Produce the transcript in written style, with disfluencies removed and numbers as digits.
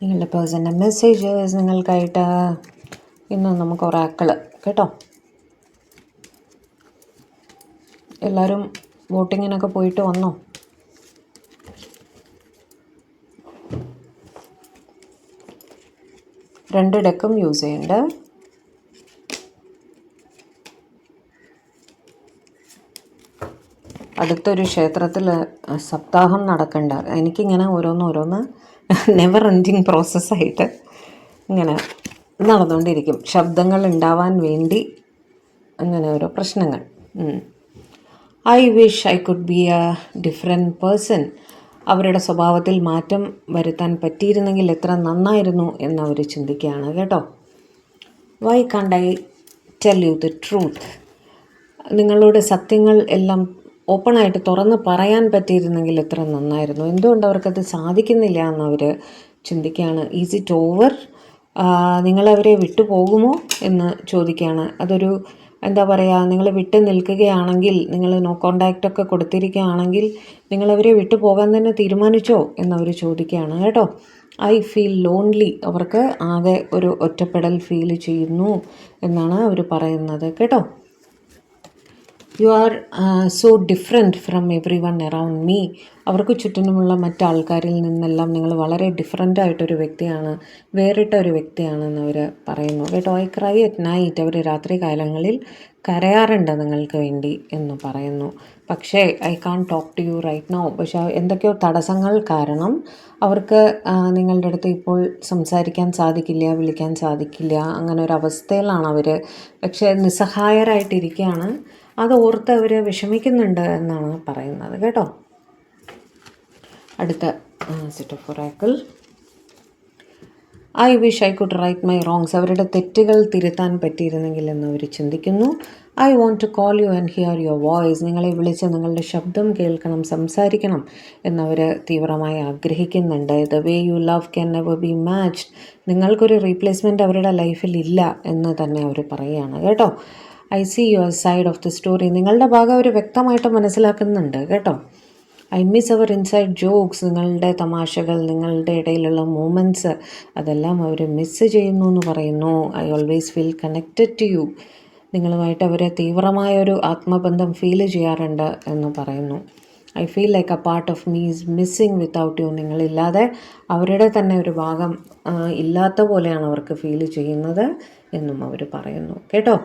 നിങ്ങളുടെ പേഴ്സൻ്റെ മെസ്സേജസ് നിങ്ങൾക്കായിട്ട് ഇന്ന് നമുക്ക് ഒറാക്കിൾ കേട്ടോ. എല്ലാവരും വോട്ടിങ്ങിനൊക്കെ പോയിട്ട് വന്നോ? രണ്ട് ഡെക്കും യൂസ് ചെയ്യുന്നുണ്ട്. അടുത്തൊരു ക്ഷേത്രത്തിൽ സപ്താഹം നടക്കണ്ട. എനിക്കിങ്ങനെ ഓരോന്ന് നെവർ എൻഡിങ് പ്രോസസ്സായിട്ട് ഇങ്ങനെ നടന്നുകൊണ്ടിരിക്കും. ശബ്ദങ്ങൾ ഉണ്ടാവാൻ വേണ്ടി അങ്ങനെ ഓരോ പ്രശ്നങ്ങൾ. I wish I could be A different person. അവരുടെ സ്വഭാവത്തിൽ മാറ്റം വരുത്താൻ പറ്റിയിരുന്നെങ്കിൽ എത്ര നന്നായിരുന്നു എന്നവർ ചിന്തിക്കുകയാണ് കേട്ടോ. വൈ കാണ്ട് I tell you the truth. നിങ്ങളുടെ സത്യങ്ങൾ എല്ലാം ഓപ്പണായിട്ട് തുറന്ന് പറയാൻ പറ്റിയിരുന്നെങ്കിൽ എത്ര നന്നായിരുന്നു. എന്തുകൊണ്ട് അവർക്കത് സാധിക്കുന്നില്ല എന്നവർ ചിന്തിക്കുകയാണ്. Is it over? നിങ്ങളവരെ വിട്ടു പോകുമോ എന്ന് ചോദിക്കുകയാണ്. അതൊരു എന്താ പറയുക, നിങ്ങൾ വിട്ട് നിൽക്കുകയാണെങ്കിൽ, നിങ്ങൾ നോ കോണ്ടാക്റ്റൊക്കെ കൊടുത്തിരിക്കുകയാണെങ്കിൽ നിങ്ങളവരെ വിട്ടു പോകാൻ തന്നെ തീരുമാനിച്ചോ എന്നവർ ചോദിക്കുകയാണ് കേട്ടോ. I feel lonely. അവർക്ക് ആകെ ഒരു ഒറ്റപ്പെടൽ ഫീൽ ചെയ്യുന്നു എന്നാണ് അവർ പറയുന്നത് കേട്ടോ. You are so different from every one around me. അവർക്ക് ചുറ്റിനുമുള്ള മറ്റാൾക്കാരിൽ നിന്നെല്ലാം നിങ്ങൾ വളരെ ഡിഫറെൻ്റായിട്ടൊരു വ്യക്തിയാണ്, വേറിട്ട ഒരു വ്യക്തിയാണെന്ന് അവർ പറയുന്നു കേട്ടോ. I cry at night. അവർ രാത്രി കാലങ്ങളിൽ കരയാറുണ്ട് നിങ്ങൾക്ക് വേണ്ടി എന്ന് പറയുന്നു. പക്ഷേ I can't talk to you right now. പക്ഷേ എന്തൊക്കെയോ തടസ്സങ്ങൾ കാരണം അവർക്ക് നിങ്ങളുടെ അടുത്ത് ഇപ്പോൾ സംസാരിക്കാൻ സാധിക്കില്ല, വിളിക്കാൻ സാധിക്കില്ല. അങ്ങനെ ഒരു അവസ്ഥയിലാണ് അവർ. പക്ഷേ നിസ്സഹായരായിട്ടിരിക്കുകയാണ്. അത് ഓർത്ത് അവർ വിഷമിക്കുന്നുണ്ട് എന്നാണ് പറയുന്നത് കേട്ടോ. അടുത്ത set of oracle. I wish I could right my wrongs. അവരുടെ തെറ്റുകൾ തിരുത്താൻ പറ്റിയിരുന്നെങ്കിൽ എന്നവർ ചിന്തിക്കുന്നു. I want to call you and hear your voice. നിങ്ങളെ വിളിച്ച് നിങ്ങളുടെ ശബ്ദം കേൾക്കണം, സംസാരിക്കണം എന്നവർ തീവ്രമായി ആഗ്രഹിക്കുന്നുണ്ട്. The way you love can never be matched. നിങ്ങൾക്കൊരു റീപ്ലേസ്മെൻറ്റ് അവരുടെ ലൈഫിൽ ഇല്ല എന്ന് തന്നെ അവർ പറയുകയാണ് കേട്ടോ. I see your side of the story. നിങ്ങളുടെ ഭാഗം അവർ വ്യക്തമായിട്ട് മനസ്സിലാക്കുന്നുണ്ട് കേട്ടോ. I miss our inside jokes. നിങ്ങളുടെ തമാശകൾ, നിങ്ങളുടെ ഇടയിലുള്ള മൂമെൻറ്റ്സ്, അതെല്ലാം അവർ മിസ്സ് ചെയ്യുന്നു എന്ന് പറയുന്നു. I always feel connected to you. നിങ്ങളുമായിട്ട് അവർ തീവ്രമായൊരു ആത്മബന്ധം ഫീൽ ചെയ്യാറുണ്ട് എന്ന് പറയുന്നു. I feel like a part of me is missing without you. നിങ്ങളില്ലാതെ അവരുടെ തന്നെ ഒരു ഭാഗം ഇല്ലാത്ത പോലെയാണ് അവർക്ക് ഫീൽ ചെയ്യുന്നത് എന്നും അവർ പറയുന്നു കേട്ടോ.